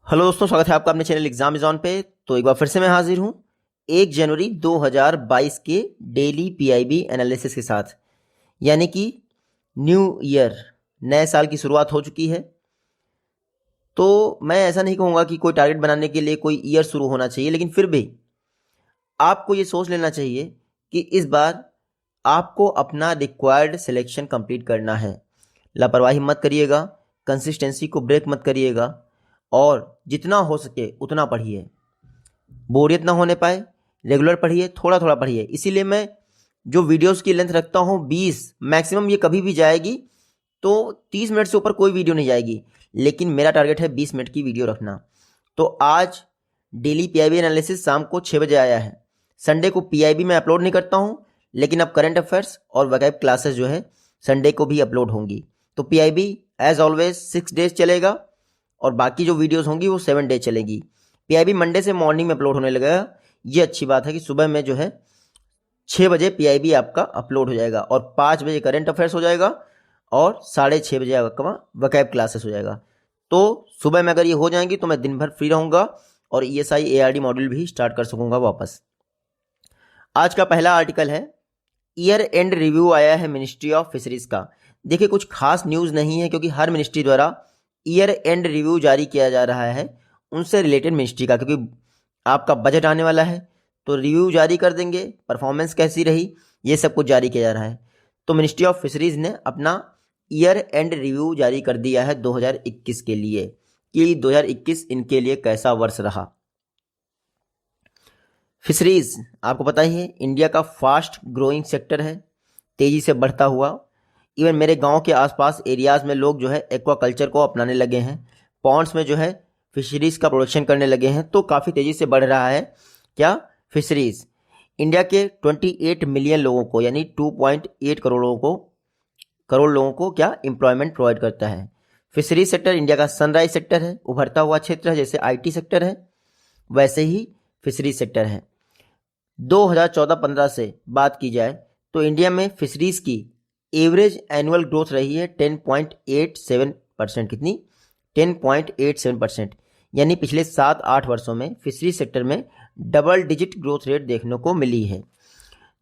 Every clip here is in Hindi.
हेलो दोस्तों, स्वागत है आपका अपने चैनल एग्जाम इज ऑन पे। तो एक बार फिर से मैं हाजिर हूँ 1 जनवरी 2022 के डेली पीआईबी एनालिसिस के साथ। यानी कि न्यू ईयर, नए साल की शुरुआत हो चुकी है। तो मैं ऐसा नहीं कहूँगा कि कोई टारगेट बनाने के लिए कोई ईयर शुरू होना चाहिए, लेकिन फिर भी आपको ये सोच लेना चाहिए कि इस बार आपको अपना रिक्वायर्ड सिलेक्शन कंप्लीट करना है। लापरवाही मत करिएगा, कंसिस्टेंसी को ब्रेक मत करिएगा और जितना हो सके उतना पढ़िए। बोरियत ना होने पाए, रेगुलर पढ़िए, थोड़ा थोड़ा पढ़िए। इसीलिए मैं जो वीडियोस की लेंथ रखता हूँ 20 मैक्सिमम, ये कभी भी जाएगी तो 30 मिनट से ऊपर कोई वीडियो नहीं जाएगी, लेकिन मेरा टारगेट है 20 मिनट की वीडियो रखना। तो आज डेली पीआईबी एनालिसिस शाम को 6 बजे आया है। संडे को पीआईबी में अपलोड नहीं करता हूँ, लेकिन अब करंट अफेयर्स और वोकैब क्लासेस जो है संडे को भी अपलोड होंगी। तो पीआईबी एज ऑलवेज 6 डेज चलेगा और बाकी जो वीडियोस होंगी वो 7 डेज चलेगी। पीआईबी मंडे से मॉर्निंग में अपलोड होने लगेगा। ये अच्छी बात है कि सुबह में जो है 6 बजे पीआईबी आपका अपलोड हो जाएगा और 5 बजे करंट अफेयर्स हो जाएगा और 6:30 बजे आपका वोकैब क्लासेस हो जाएगा। तो सुबह में अगर ये हो जाएंगी तो मैं दिन भर फ्री रहूँगा और ईएसआई एआरडी मॉड्यूल भी स्टार्ट कर सकूँगा वापस। आज का पहला आर्टिकल है, ईयर एंड रिव्यू आया है मिनिस्ट्री ऑफ फिशरीज का। देखिए, कुछ खास न्यूज़ नहीं है क्योंकि हर मिनिस्ट्री द्वारा ईयर एंड रिव्यू जारी किया जा रहा है उनसे रिलेटेड मिनिस्ट्री का, क्योंकि आपका बजट आने वाला है तो रिव्यू जारी कर देंगे, परफॉर्मेंस कैसी रही ये सब कुछ जारी किया जा रहा है। तो मिनिस्ट्री ऑफ फिशरीज ने अपना ईयर एंड रिव्यू जारी कर दिया है 2021 के लिए कि 2021 इनके लिए कैसा वर्ष रहा। फिशरीज आपको पता ही है इंडिया का फास्ट ग्रोइंग सेक्टर है, तेजी से बढ़ता हुआ। इवन मेरे गांव के आसपास एरियाज में लोग जो है एक्वाकल्चर को अपनाने लगे हैं, पॉन्ड्स में जो है फिशरीज का प्रोडक्शन करने लगे हैं। तो काफ़ी तेज़ी से बढ़ रहा है क्या फिशरीज। इंडिया के 28 मिलियन लोगों को यानी 2.8 करोड़ लोगों को क्या एम्प्लॉयमेंट प्रोवाइड करता है। फिशरीज सेक्टर इंडिया का सनराइज सेक्टर है, उभरता हुआ क्षेत्र है। जैसे आईटी सेक्टर है वैसे ही फिशरीज सेक्टर है। 2014-15 से बात की जाए तो इंडिया में फिशरीज की एवरेज एनुअल ग्रोथ रही है 10.87%। कितनी? 10.87%। यानी पिछले 7-8 वर्षों में फिशरी सेक्टर में डबल डिजिट ग्रोथ रेट देखने को मिली है।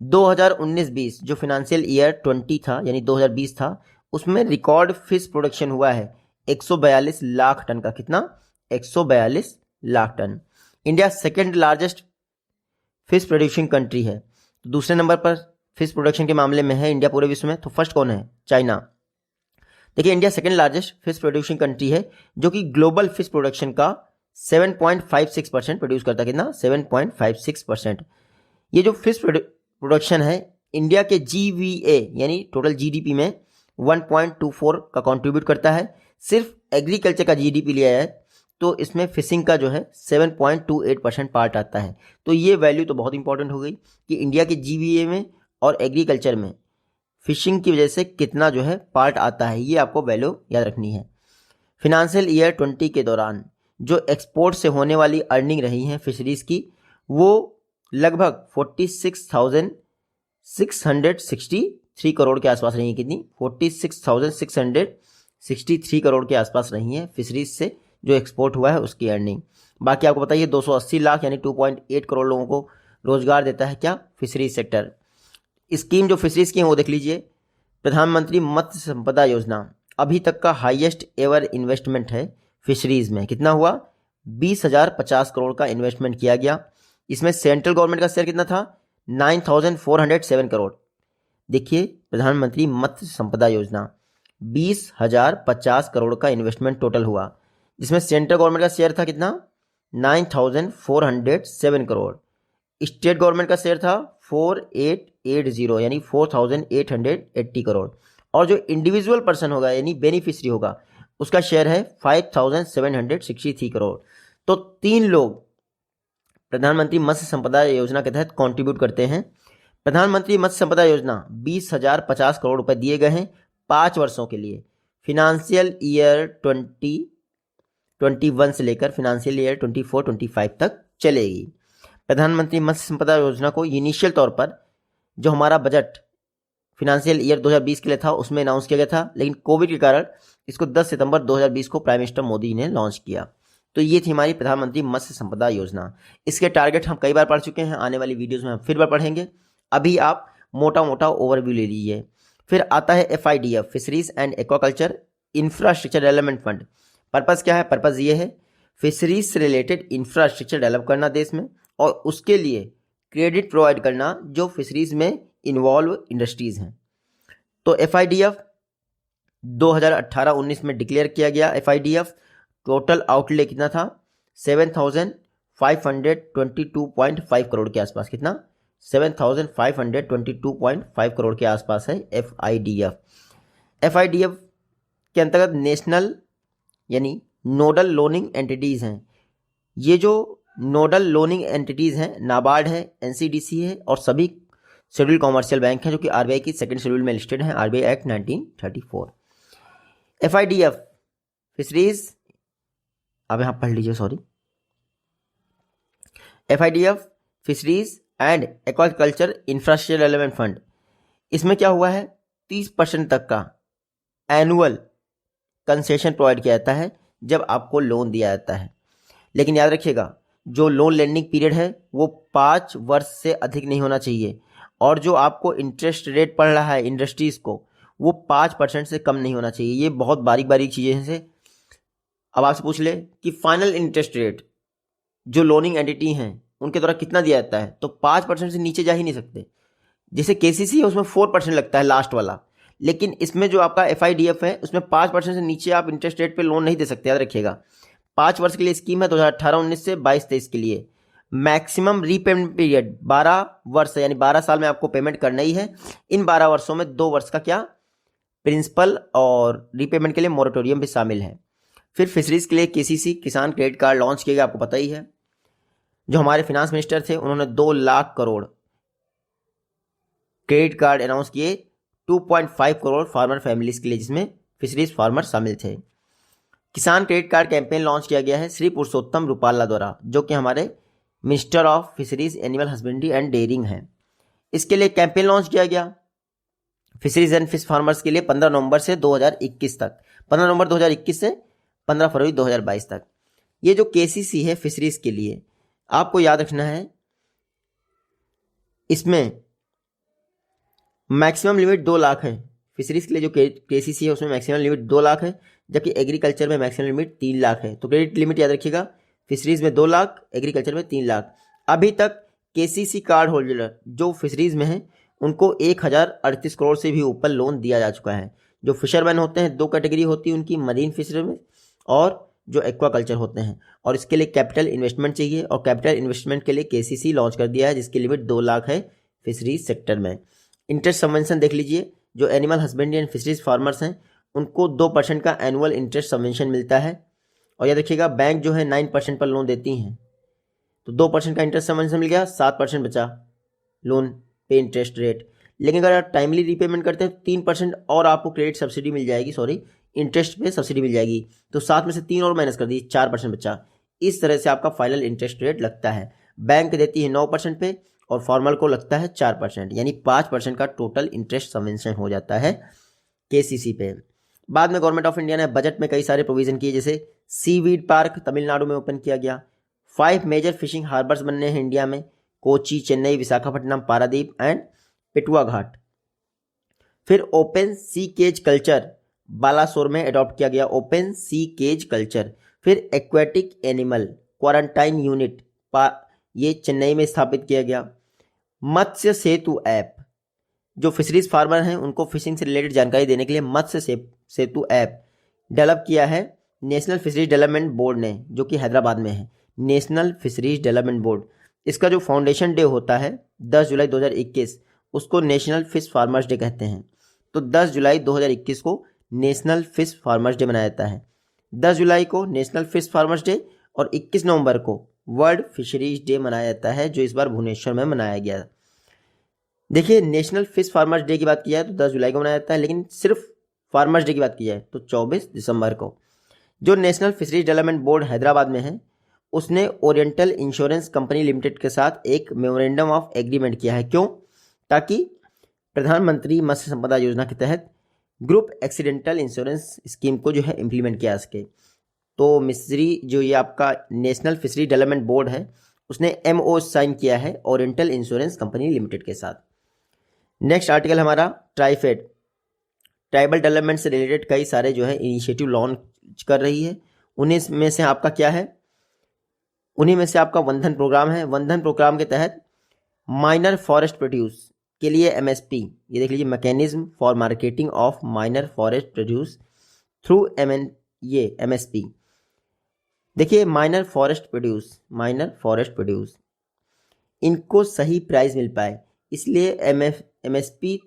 2019-20 जो फाइनेंशियल ईयर 20 था यानी 2020 था, उसमें रिकॉर्ड फिश प्रोडक्शन हुआ है 142 लाख टन का। कितना? 142 lakh ton. India second largest fish producing country है। तो दूसरे नंबर पर फिश प्रोडक्शन के मामले में है इंडिया पूरे विश्व में। तो फर्स्ट कौन है? चाइना। देखिए, India second largest fish producing country है जो कि ग्लोबल फिश प्रोडक्शन का 7.56% प्रोड्यूस करता है। कितना? 7.56%। ये जो फिश प्रोडक्शन है इंडिया के जीवीए यानी टोटल जीडीपी में 1.24 का कंट्रीब्यूट करता है। सिर्फ एग्रीकल्चर का जीडीपी लिया है तो इसमें फिशिंग का जो है 7.28% पार्ट आता है। तो ये वैल्यू तो बहुत इंपॉर्टेंट हो गई कि इंडिया के जीवीए में और एग्रीकल्चर में फिशिंग की वजह से कितना जो है पार्ट आता है, ये आपको वैल्यू याद रखनी है। फिनेंशियल ईयर 20 के दौरान जो एक्सपोर्ट से होने वाली अर्निंग रही हैं फिशरीज की, वो लगभग 46,663 करोड़ के आसपास रही है। कितनी? 46,663 करोड़ के आसपास रही है फिशरीज से जो एक्सपोर्ट हुआ है उसकी अर्निंग। बाकी आपको बताइए 280 लाख यानी 2.8 करोड़ लोगों को रोजगार देता है क्या? Fisheries sector. स्कीम जो फिशरीज की है वो देख लीजिए। प्रधानमंत्री मत्स्य संपदा योजना अभी तक का हाईएस्ट एवर इन्वेस्टमेंट है फिशरीज में। कितना हुआ? 20,050 करोड़ का इन्वेस्टमेंट किया गया। इसमें सेंट्रल गवर्नमेंट का शेयर कितना था? 9,407 करोड़। देखिए, प्रधानमंत्री मत्स्य संपदा योजना 20,050 करोड़ का इन्वेस्टमेंट टोटल हुआ, जिसमें सेंट्रल गवर्नमेंट का शेयर था कितना? 9,407 करोड़। स्टेट गवर्नमेंट का शेयर था 4,880 यानी 4,880 करोड़। और जो इंडिविजुअल पर्सन होगा यानी बेनिफिशियरी होगा उसका शेयर है 5,763 करोड़। तो 3 लोग प्रधानमंत्री मत्स्य संपदा योजना के तहत कंट्रीब्यूट करते हैं। प्रधानमंत्री मत्स्य संपदा योजना 20,050 करोड़ रुपए दिए गए हैं 5 वर्षों के लिए। फिनेंशियल ईयर 2021 से लेकर फिनेंशियल ईयर 24-25 तक चलेगी। प्रधानमंत्री मत्स्य संपदा योजना को इनिशियल तौर पर जो हमारा बजट फिनेंशियल ईयर 2020 के लिए था उसमें अनाउंस किया गया था, लेकिन कोविड के कारण इसको 10 सितंबर 2020 को प्राइम मिनिस्टर मोदी ने लॉन्च किया। तो ये थी हमारी प्रधानमंत्री मत्स्य संपदा योजना। इसके टारगेट हम कई बार पढ़ चुके हैं, आने वाली वीडियोस में हम फिर बार पढ़ेंगे। अभी आप मोटा मोटा ओवरव्यू ले लीजिए। फिर आता है FIDF, fisheries and aquaculture infrastructure development fund. Purpose क्या है? पर्पज़ ये है फिशरीज से रिलेटेड इंफ्रास्ट्रक्चर डेवलप करना देश में, और उसके लिए क्रेडिट प्रोवाइड करना जो फिशरीज में इन्वॉल्व इंडस्ट्रीज़ हैं। तो FIDF 2018-19 में डिक्लेयर किया गया। FIDF टोटल आउटले कितना था? 7,522.5 करोड़ के आसपास। कितना? 7,522.5 करोड़ के आसपास है FIDF। FIDF के अंतर्गत नेशनल यानी नोडल लोनिंग एंटिटीज़ हैं। ये जो नोडल लोनिंग एंटिटीज़ हैं नाबार्ड है, NCDC है और सभी शेड्यूल कॉमर्शियल बैंक हैं जो कि RBI की सेकंड शेड्यूल में लिस्टेड हैं, RBI एक्ट 1934। FIDF फिशरीज, अब यहाँ पढ़ लीजिए, sorry, FIDF fisheries and aquaculture infrastructure development fund, इसमें क्या हुआ है? 30% तक का एनुअल कंसेशन प्रोवाइड किया जाता है जब आपको लोन दिया जाता है। लेकिन याद रखिएगा, जो लोन लेंडिंग पीरियड है वो 5 वर्ष से अधिक नहीं होना चाहिए, और जो आपको इंटरेस्ट रेट पड़ रहा है इंडस्ट्रीज़ को वो 5% से कम नहीं होना चाहिए। ये बहुत बारीक बारीक चीज़ें हैं। अब आपसे पूछ ले कि फाइनल इंटरेस्ट रेट जो लोनिंग एंटिटी हैं उनके द्वारा कितना दिया जाता है, तो 5% से नीचे जा ही नहीं सकते। जैसे KCC है उसमें 4% लगता है लास्ट वाला, लेकिन इसमें जो आपका FIDF है उसमें 5% से नीचे आप इंटरेस्ट रेट पे लोन नहीं दे सकते, याद रखिएगा। 5 वर्ष के लिए स्कीम है 2018-19 से 22-23 के लिए। मैक्सिमम रीपेमेंट पीरियड 12 वर्ष है, यानी 12 साल में आपको पेमेंट करना ही है। इन 12 वर्षों में 2 वर्ष का क्या प्रिंसिपल और रीपेमेंट के लिए मोरेटोरियम भी शामिल है। फिर फिशरीज के लिए KCC किसान क्रेडिट कार्ड लॉन्च किया गया, आपको पता ही है। जो हमारे फिनांस मिनिस्टर थे उन्होंने 2 lakh crore credit card announce किए 2.5 करोड़ फार्मर फैमिलीज के लिए, जिसमें फिशरीज फार्मर शामिल थे। किसान क्रेडिट कार्ड कैंपेन लॉन्च किया गया है श्री पुरुषोत्तम रूपाला द्वारा, जो कि हमारे minister of fisheries, animal husbandry and dairying हैं। इसके लिए कैंपेन लॉन्च किया गया फिशरीज एंड फिश फार्मर्स के लिए 15 नवंबर से 2021 तक, 15 नवंबर 2021 से 15 फरवरी 2022 तक। ये जो KCC है फिशरीज के लिए, आपको याद रखना है इसमें मैक्सिमम लिमिट 2 लाख है। फिशरीज के लिए जो KCC है उसमें मैक्सिमम लिमिट 2 लाख है, जबकि एग्रीकल्चर में मैक्सिमम लिमिट 3 लाख है। तो क्रेडिट लिमिट याद रखिएगा, फिशरीज में 2 लाख, एग्रीकल्चर में 3 लाख। अभी तक KCC कार्ड होल्डर जो फिशरीज में है उनको 1038 करोड़ से भी ऊपर लोन दिया जा चुका है। जो फिशरमैन होते हैं 2 कैटेगरी होती है उनकी, मरीन फिशर में और जो एक्वाकल्चर होते हैं, और इसके लिए कैपिटल इन्वेस्टमेंट चाहिए, और कैपिटल इन्वेस्टमेंट के लिए KCC लॉन्च कर दिया है जिसकी लिमिट 2 लाख है फिशरीज सेक्टर में। इंटरेस्ट सबवेंशन देख लीजिए, जो animal husbandry and fisheries farmers हैं उनको 2% का एनुअल इंटरेस्ट सबवेंशन मिलता है। और याद रखिएगा बैंक जो है 9% पर लोन देती हैं, तो 2% का इंटरेस्ट सबवेंशन मिल गया, 7% बचा लोन पे इंटरेस्ट रेट। लेकिन अगर आप टाइमली रीपेमेंट करते हैं 3% और आपको क्रेडिट सब्सिडी मिल जाएगी, सॉरी इंटरेस्ट पे सब्सिडी मिल जाएगी, तो 7 में से 3 और माइनस कर दीजिए, 4% बचा। इस तरह से आपका फाइनल इंटरेस्ट रेट लगता है। बैंक देती है 9% पे और फार्मर को लगता है 4%, यानी 5% का टोटल इंटरेस्ट सबवेंशन हो जाता है KCC पे। बाद में गवर्नमेंट ऑफ इंडिया ने बजट में कई सारे प्रोविजन किए, जैसे सीवीड पार्क तमिलनाडु में ओपन किया गया। 5 मेजर फिशिंग हार्बर्स बनने हैं इंडिया में, कोची, चेन्नई, विशाखापट्टनम, पारादीप एंड पिटुआ घाट। फिर open sea cage culture Balasore में अडॉप्ट किया गया, ओपन सी केज कल्चर। फिर एक्वेटिक एनिमल क्वारंटाइन यूनिट ये चेन्नई में स्थापित किया गया। मत्स्य सेतु ऐप, जो फिशरीज फार्मर हैं उनको फिशिंग से रिलेटेड जानकारी देने के लिए मत्स्य सेतु ऐप डेवलप किया है नेशनल फिशरीज डेवलपमेंट बोर्ड ने, जो कि हैदराबाद में है, नेशनल फिशरीज डेवलपमेंट बोर्ड। इसका जो फाउंडेशन डे होता है 10 जुलाई 2021, उसको नेशनल फिश फार्मर्स डे कहते हैं। तो 10 जुलाई 2021 को नेशनल फिश फार्मर्स डे मनाया जाता है। 10 जुलाई को नेशनल फिश फार्मर्स डे और 21 नवंबर को वर्ल्ड फिशरीज डे मनाया जाता है, जो इस बार भुवनेश्वर में मनाया गया। देखिए, नेशनल फिश फार्मर्स डे की बात की जाए तो 10 जुलाई को मनाया जाता है, लेकिन सिर्फ फार्मर्स डे की बात की जाए तो 24 दिसंबर को। जो national fisheries development board Hyderabad में है उसने ओरिएंटल इंश्योरेंस कंपनी लिमिटेड के साथ एक मेमोरेंडम ऑफ एग्रीमेंट किया है। क्यों? ताकि प्रधानमंत्री मत्स्य संपदा योजना के तहत ग्रुप एक्सीडेंटल इंश्योरेंस स्कीम को जो है इम्प्लीमेंट किया सके। तो मिस्री जो ये आपका नेशनल फिशरी डेवलपमेंट बोर्ड है उसने MO साइन किया है ओरिएंटल इंश्योरेंस कंपनी लिमिटेड के साथ। नेक्स्ट आर्टिकल हमारा ट्राइफेड, ट्राइबल डेवलपमेंट से रिलेटेड कई सारे जो है इनिशिएटिव लॉन्च कर रही है। उन्हीं में से आपका क्या है, उन्हीं में से आपका वंधन प्रोग्राम है। वंधन प्रोग्राम के तहत माइनर फॉरेस्ट प्रोड्यूस के लिए MSP, ये देख लीजिए, mechanism for marketing of minor forest produce through ये MSP। देखिए माइनर फॉरेस्ट प्रोड्यूस इनको सही प्राइस मिल पाए, इसलिए MFP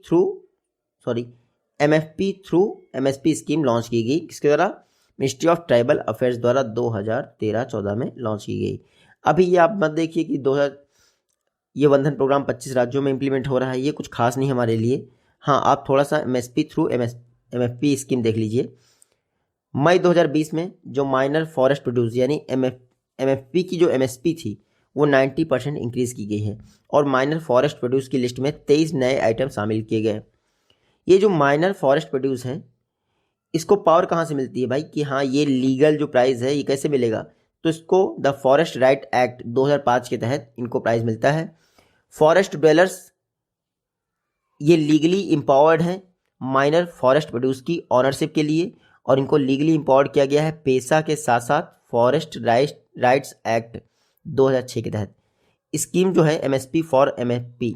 through MSP scheme launch की गई। किसके द्वारा? मिनिस्ट्री ऑफ ट्राइबल अफेयर्स द्वारा 2013-14 में लॉन्च की गई। अभी ये आप मत देखिए कि ये वंधन प्रोग्राम 25 राज्यों में इंप्लीमेंट हो रहा है, ये कुछ खास नहीं हमारे लिए। हाँ, आप थोड़ा सा MSP थ्रू MFP स्कीम देख लीजिए। मई 2020 में जो माइनर फॉरेस्ट प्रोड्यूस यानी MFP की जो MSP थी वो 90% इंक्रीज की गई है और माइनर फॉरेस्ट प्रोड्यूस की लिस्ट में 23 नए आइटम शामिल किए गए। ये जो माइनर फॉरेस्ट प्रोड्यूस है इसको पावर कहाँ से मिलती है भाई, कि हाँ ये लीगल जो प्राइस है ये कैसे मिलेगा, तो इसको द फॉरेस्ट राइट एक्ट 2005 के तहत इनको प्राइस मिलता है। फॉरेस्ट ड्वेलर्स ये लीगली एम्पावर्ड हैं माइनर फॉरेस्ट प्रोड्यूस की ऑनरशिप के लिए और इनको लीगली एम्पावर्ड किया गया है पेशा के साथ साथ फॉरेस्ट राइट्स एक्ट 2006 के तहत। स्कीम जो है MSP for MFP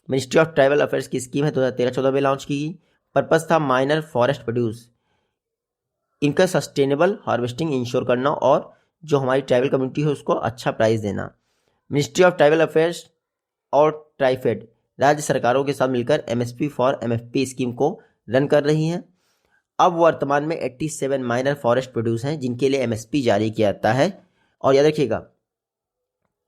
ministry of tribal affairs की स्कीम है, 2013-14 में लॉन्च की गई। पर्पस था माइनर फॉरेस्ट प्रोड्यूस इनका सस्टेनेबल हार्वेस्टिंग इंश्योर करना और जो हमारी ट्राइबल कम्युनिटी है उसको अच्छा प्राइस देना। मिनिस्ट्री ऑफ ट्राइबल अफेयर्स और ट्राइफेड राज्य सरकारों के साथ मिलकर MSP फॉर MFP स्कीम को रन कर रही हैं। अब वर्तमान में 87 माइनर फॉरेस्ट प्रोड्यूस हैं जिनके लिए MSP जारी किया जाता है और याद रखिएगा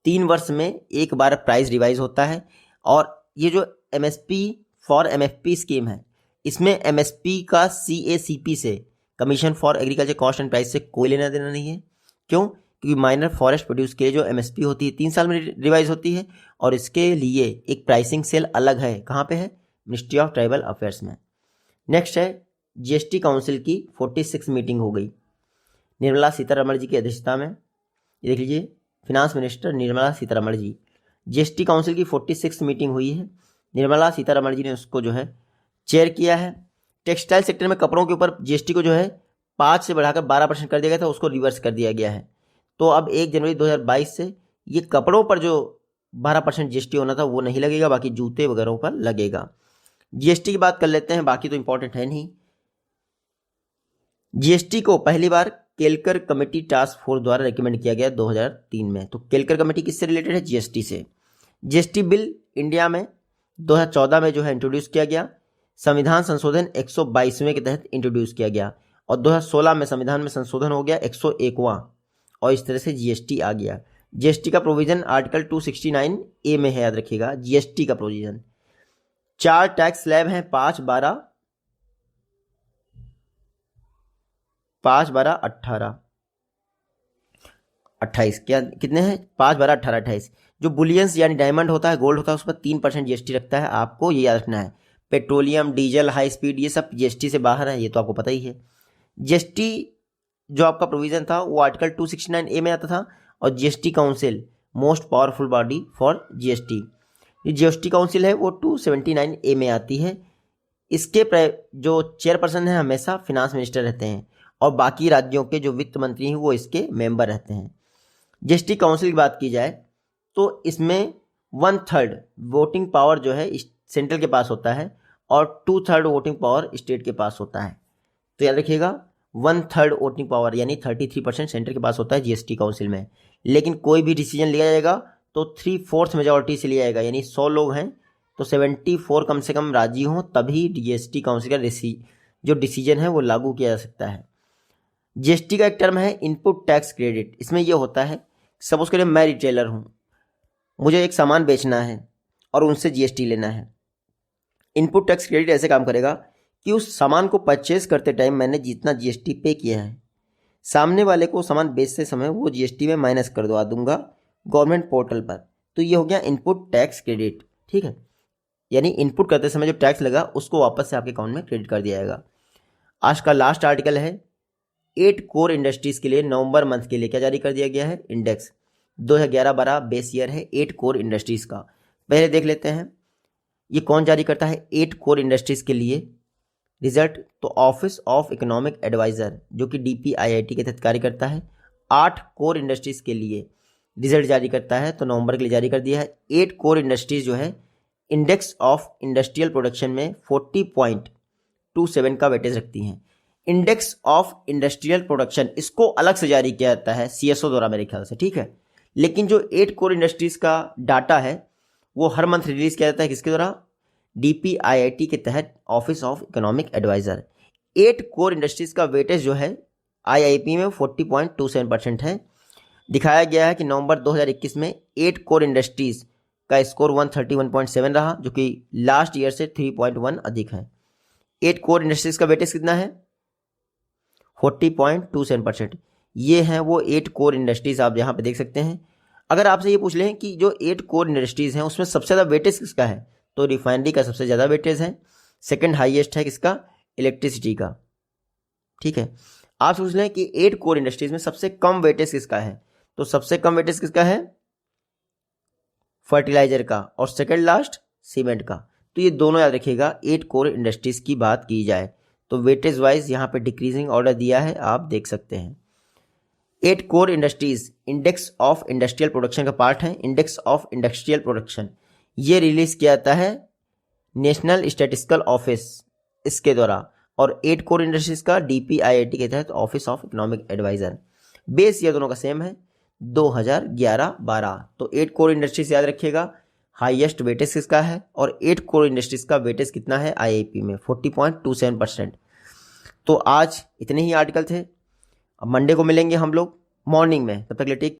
3 वर्ष में एक बार प्राइस रिवाइज होता है। और ये जो MSP फॉर MFP स्कीम है इसमें MSP का CACP से commission for agriculture cost and price से कोई लेना देना नहीं है। क्यों? क्योंकि माइनर फॉरेस्ट प्रोड्यूस के लिए जो MSP होती है 3 साल में रिवाइज होती है और इसके लिए एक प्राइसिंग सेल अलग है। कहाँ पे है? मिनिस्ट्री ऑफ ट्राइबल अफेयर्स में। नेक्स्ट है GST काउंसिल की 46 मीटिंग हो गई निर्मला सीतारमण जी की अध्यक्षता में। ये देख लीजिए, finance minister Nirmala Sitharaman ji. GST council की 46 मीटिंग हुई है, निर्मला सीतारमण जी ने उसको जो है चेयर किया है। टेक्सटाइल सेक्टर में कपड़ों के ऊपर GST को जो है 5 से बढ़ाकर 12% कर दिया गया था, उसको रिवर्स कर दिया गया है। तो अब 1 जनवरी 2022 से ये कपड़ों पर जो 12% GST होना था वो नहीं लगेगा, बाकी जूते वगैरह पर लगेगा। GST की बात कर लेते हैं, बाकी तो इंपॉर्टेंट है नहीं। GST को पहली बार केलकर कमेटी टास्क फोर्स द्वारा रिकमेंड किया गया 2003 में। तो केलकर कमेटी किससे रिलेटेड है? GST से। GST बिल इंडिया में 2014 में जो है इंट्रोड्यूस किया गया, संविधान संशोधन 122वें के तहत इंट्रोड्यूस किया गया और 2016 में संविधान में संशोधन हो गया 101वां और इस तरह से GST आ गया। GST का प्रोविजन आर्टिकल 269A में है, याद रखिएगा GST का प्रोविजन। 4 टैक्स स्लैब हैं, 5, 12, 18, 28। क्या कितने हैं? 5, 12, 18, 28। जो बुलियंस यानी डायमंड होता है, गोल्ड होता है, उस पर 3% GST रखता है। आपको ये याद रखना है। पेट्रोलियम, डीजल, हाई स्पीड ये सब GST से बाहर है, ये तो आपको पता ही है। GST जो आपका प्रोविजन था वो आर्टिकल 269A में आता था और GST council most powerful body for GST। ये GST काउंसिल है वो 279A में आती है। इसके जो चेयरपर्सन है हमेशा फिनांस मिनिस्टर रहते हैं और बाकी राज्यों के जो वित्त मंत्री हैं वो इसके मेंबर रहते हैं। GST काउंसिल की बात की जाए तो इसमें 1/3 वोटिंग पावर जो है सेंट्रल के पास होता है और 2/3 वोटिंग पावर स्टेट के पास होता है। तो याद रखिएगा 1/3 वोटिंग पावर यानी 33% सेंटर के पास होता है GST काउंसिल में। लेकिन कोई भी डिसीजन लिया जाएगा तो 3/4 मेजॉरिटी से लिया जाएगा, यानी 100 लोग हैं तो 74 कम से कम राजी हों तभी GST काउंसिल का जो डिसीजन है वो लागू किया जा सकता है। GST का एक टर्म है इनपुट टैक्स क्रेडिट। इसमें यह होता है, सपोज करिए मैं रिटेलर हूँ, मुझे एक सामान बेचना है और उनसे GST लेना है। इनपुट टैक्स क्रेडिट ऐसे काम करेगा कि उस सामान को परचेज करते टाइम मैंने जितना GST पे किया है, सामने वाले को सामान बेचते समय वो GST में माइनस कर दवा दूंगा गवर्नमेंट पोर्टल पर। तो ये हो गया इनपुट टैक्स क्रेडिट, ठीक है। यानी इनपुट करते समय जो टैक्स लगा उसको वापस से आपके अकाउंट में क्रेडिट कर दिया जाएगा। आज का लास्ट आर्टिकल है 8 कोर इंडस्ट्रीज़ के लिए नवंबर मंथ के लिए क्या जारी कर दिया गया है, इंडेक्स। 2011-12 बेस ईयर है 8 कोर इंडस्ट्रीज़ का। पहले देख लेते हैं ये कौन जारी करता है 8 कोर इंडस्ट्रीज़ के लिए रिजल्ट। तो ऑफिस ऑफ इकोनॉमिक एडवाइज़र जो कि DPIIT के तहत कार्य करता है, 8 कोर इंडस्ट्रीज़ के लिए रिजल्ट जारी करता है। तो नवंबर के लिए जारी कर दिया है। 8 कोर इंडस्ट्रीज़ जो है इंडेक्स ऑफ इंडस्ट्रियल प्रोडक्शन में 40.27 का वेटेज रखती हैं। इंडेक्स ऑफ इंडस्ट्रियल प्रोडक्शन इसको अलग से जारी किया जाता है CSO द्वारा मेरे ख्याल से, ठीक है। लेकिन जो 8 कोर इंडस्ट्रीज़ का डाटा है वो हर मंथ रिलीज किया जाता है किसके द्वारा, DPIIT के तहत office of economic adviser. 8 core industries का वेटेज जो है IIP में 40.27% है। दिखाया गया है कि नवंबर 2021 में 8 कोर इंडस्ट्रीज़ का स्कोर 131.7 रहा, जो कि लास्ट ईयर से 3.1 अधिक है। 8 कोर इंडस्ट्रीज़ का वेटेज कितना है, 40.27%। ये हैं वो 8 कोर इंडस्ट्रीज़, आप यहाँ पे देख सकते हैं। अगर आपसे ये पूछ लें कि जो 8 कोर इंडस्ट्रीज़ हैं उसमें सबसे ज़्यादा वेटेज किसका है, तो रिफाइनरी का सबसे ज़्यादा वेटेज है। सेकंड हाईएस्ट है किसका, इलेक्ट्रिसिटी का, ठीक है। आप सोच लें कि 8 कोर इंडस्ट्रीज़ में सबसे कम वेटेज किसका है, तो सबसे कम वेटेज किसका है, फर्टिलाइजर का, और सेकंड लास्ट सीमेंट का। तो ये दोनों याद रखिएगा 8 कोर इंडस्ट्रीज़ की बात की जाए तो वेटेज वाइज यहाँ पे डिक्रीजिंग ऑर्डर दिया है, आप देख सकते हैं। 8 core industries index of industrial production का पार्ट है। इंडेक्स ऑफ इंडस्ट्रियल प्रोडक्शन ये रिलीज किया जाता है नेशनल स्टैटिस्टिकल ऑफिस इसके द्वारा, और 8 कोर इंडस्ट्रीज का DPIIT के तहत office of economic adviser. Base year दोनों का सेम है 2011-12। तो 8 कोर इंडस्ट्रीज याद रखिएगा, हाईएस्ट वेटेज किसका है, और 8 कोर इंडस्ट्रीज का वेटेज कितना है IIP में 40.27%। तो आज इतने ही आर्टिकल थे। अब मंडे को मिलेंगे हम लोग मॉर्निंग में, तब तक के लिए टेक